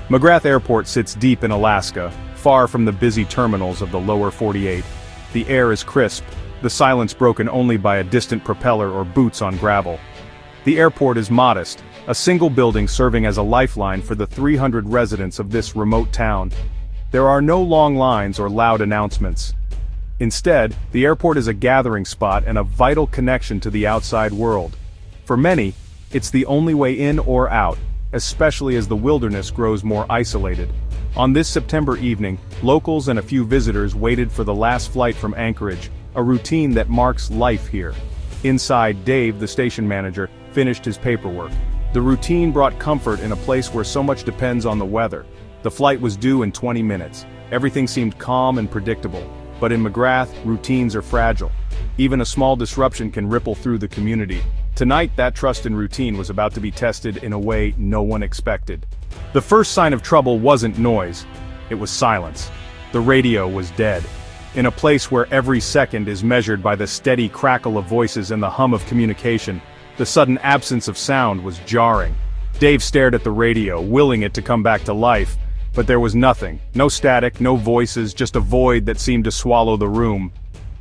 McGrath Airport sits deep in Alaska, far from the busy terminals of the lower 48. The air is crisp, the silence broken only by a distant propeller or boots on gravel. The airport is modest, a single building serving as a lifeline for the 300 residents of this remote town. There are no long lines or loud announcements. Instead, the airport is a gathering spot and a vital connection to the outside world. For many, it's the only way in or out, especially as the wilderness grows more isolated. On this September evening, locals and a few visitors waited for the last flight from Anchorage, a routine that marks life here. Inside, Dave, the station manager, finished his paperwork. The routine brought comfort in a place where so much depends on the weather. The flight was due in 20 minutes. Everything seemed calm and predictable. But in McGrath, routines are fragile. Even a small disruption can ripple through the community. Tonight, that trust in routine was about to be tested in a way no one expected. The first sign of trouble wasn't noise. It was silence. The radio was dead. In a place where every second is measured by the steady crackle of voices and the hum of communication, the sudden absence of sound was jarring. Dave stared at the radio, willing it to come back to life, but there was nothing. No static, no voices, just a void that seemed to swallow the room.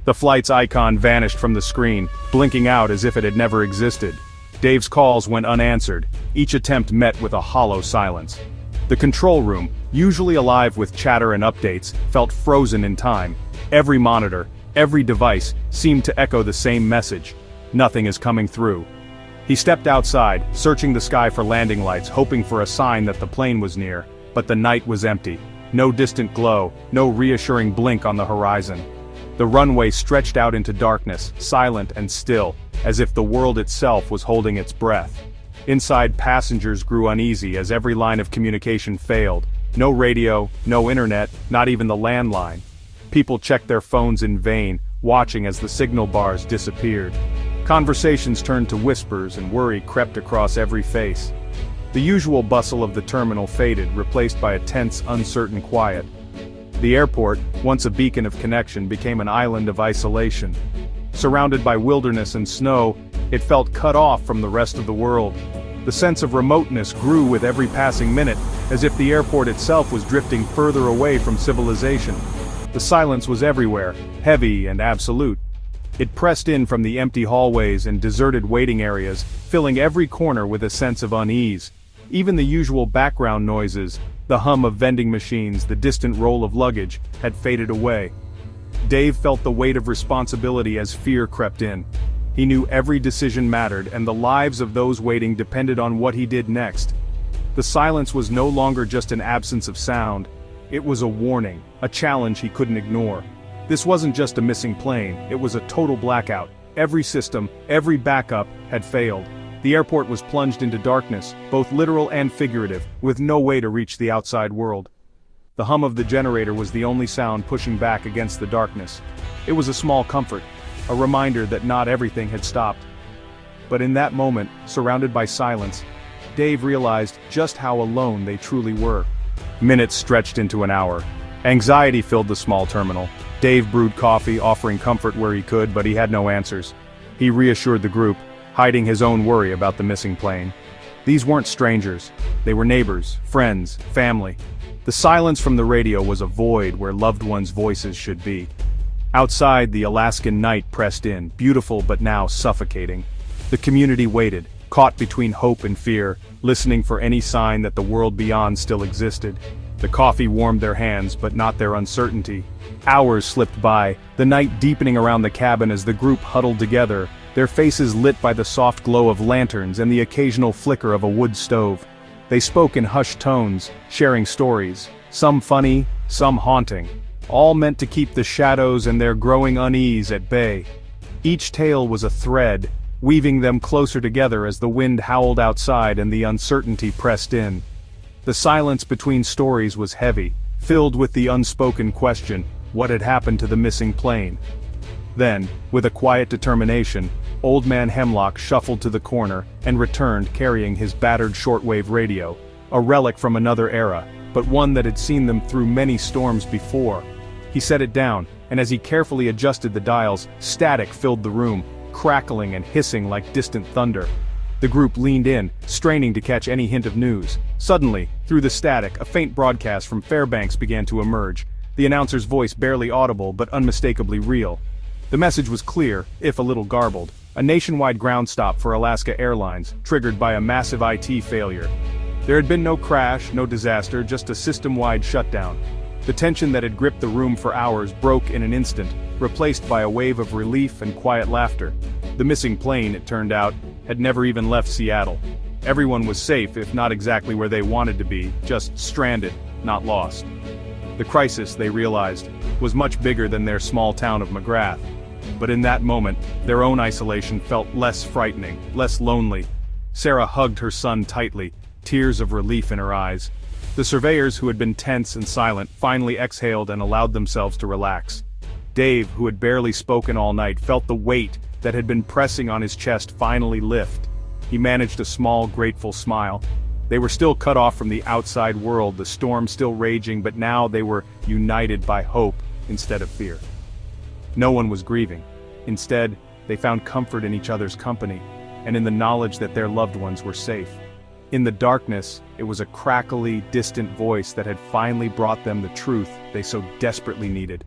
The flight's icon vanished from the screen, blinking out as if it had never existed. Dave's calls went unanswered, each attempt met with a hollow silence. The control room, usually alive with chatter and updates, felt frozen in time. Every monitor, every device, seemed to echo the same message. Nothing is coming through. He stepped outside, searching the sky for landing lights, hoping for a sign that the plane was near, but the night was empty. No distant glow, no reassuring blink on the horizon. The runway stretched out into darkness, silent and still, as if the world itself was holding its breath. Inside, passengers grew uneasy as every line of communication failed. No radio, no internet, not even the landline. People checked their phones in vain, watching as the signal bars disappeared. Conversations turned to whispers and worry crept across every face. The usual bustle of the terminal faded, replaced by a tense, uncertain quiet. The airport, once a beacon of connection, became an island of isolation. Surrounded by wilderness and snow, it felt cut off from the rest of the world. The sense of remoteness grew with every passing minute, as if the airport itself was drifting further away from civilization. The silence was everywhere, heavy and absolute. It pressed in from the empty hallways and deserted waiting areas, filling every corner with a sense of unease. Even the usual background noises, the hum of vending machines, the distant roll of luggage, had faded away. Dave felt the weight of responsibility as fear crept in. He knew every decision mattered and the lives of those waiting depended on what he did next. The silence was no longer just an absence of sound. It was a warning, a challenge he couldn't ignore. This wasn't just a missing plane, it was a total blackout. Every system, every backup, had failed. The airport was plunged into darkness, both literal and figurative, with no way to reach the outside world. The hum of the generator was the only sound pushing back against the darkness. It was a small comfort, a reminder that not everything had stopped. But in that moment, surrounded by silence, Dave realized just how alone they truly were. Minutes stretched into an hour. Anxiety filled the small terminal. Dave brewed coffee, offering comfort where he could, but he had no answers. He reassured the group, hiding his own worry about the missing plane. These weren't strangers. They were neighbors, friends, family. The silence from the radio was a void where loved ones' voices should be. Outside, the Alaskan night pressed in, beautiful but now suffocating. The community waited, caught between hope and fear, listening for any sign that the world beyond still existed. The coffee warmed their hands, but not their uncertainty. Hours slipped by, the night deepening around the cabin as the group huddled together, their faces lit by the soft glow of lanterns and the occasional flicker of a wood stove. They spoke in hushed tones, sharing stories, some funny, some haunting, all meant to keep the shadows and their growing unease at bay. Each tale was a thread, weaving them closer together as the wind howled outside and the uncertainty pressed in. The silence between stories was heavy, filled with the unspoken question, what had happened to the missing plane? Then, with a quiet determination, Old Man Hemlock shuffled to the corner and returned carrying his battered shortwave radio, a relic from another era, but one that had seen them through many storms before. He set it down, and as he carefully adjusted the dials, static filled the room, crackling and hissing like distant thunder. The group leaned in, straining to catch any hint of news. Suddenly, Through the static, a faint broadcast from Fairbanks began to emerge, the announcer's voice barely audible but unmistakably real. The message was clear, if a little garbled: a nationwide ground stop for Alaska Airlines, triggered by a massive IT failure. There had been no crash, no disaster, just a system-wide shutdown. The tension that had gripped the room for hours broke in an instant, replaced by a wave of relief and quiet laughter. The missing plane, it turned out, had never even left Seattle. Everyone was safe, if not exactly where they wanted to be, just stranded, not lost. The crisis, they realized, was much bigger than their small town of McGrath. But in that moment, their own isolation felt less frightening, less lonely. Sarah hugged her son tightly, tears of relief in her eyes. The surveyors, who had been tense and silent, finally exhaled and allowed themselves to relax. Dave, who had barely spoken all night, felt the weight that had been pressing on his chest finally lift. He managed a small, grateful smile. They were still cut off from the outside world, the storm still raging, but now they were united by hope instead of fear. No one was grieving. Instead, they found comfort in each other's company, and in the knowledge that their loved ones were safe. In the darkness, it was a crackly, distant voice that had finally brought them the truth they so desperately needed.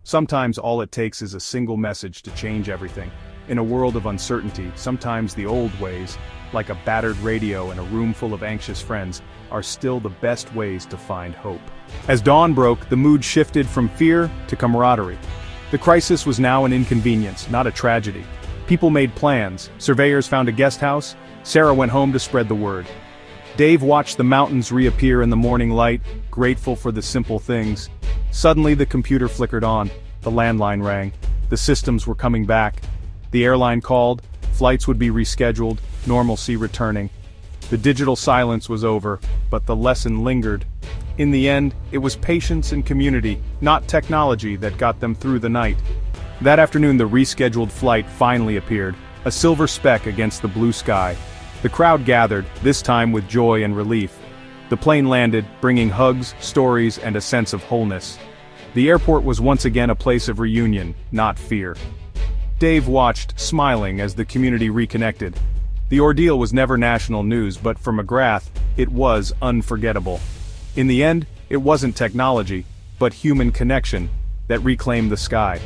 Sometimes all it takes is a single message to change everything. In a world of uncertainty, sometimes the old ways, like a battered radio and a room full of anxious friends, are still the best ways to find hope. As dawn broke, the mood shifted from fear to camaraderie. The crisis was now an inconvenience, not a tragedy. People made plans, surveyors found a guest house, Sarah went home to spread the word. Dave watched the mountains reappear in the morning light, grateful for the simple things. Suddenly the computer flickered on, the landline rang, the systems were coming back. The airline called, flights would be rescheduled, normalcy returning. The digital silence was over, but the lesson lingered. In the end, it was patience and community, not technology, that got them through the night. That afternoon the rescheduled flight finally appeared, a silver speck against the blue sky. The crowd gathered, this time with joy and relief. The plane landed, bringing hugs, stories, and a sense of wholeness. The airport was once again a place of reunion, not fear. Dave watched, smiling, as the community reconnected. The ordeal was never national news, but for McGrath, it was unforgettable. In the end, it wasn't technology, but human connection, that reclaimed the sky.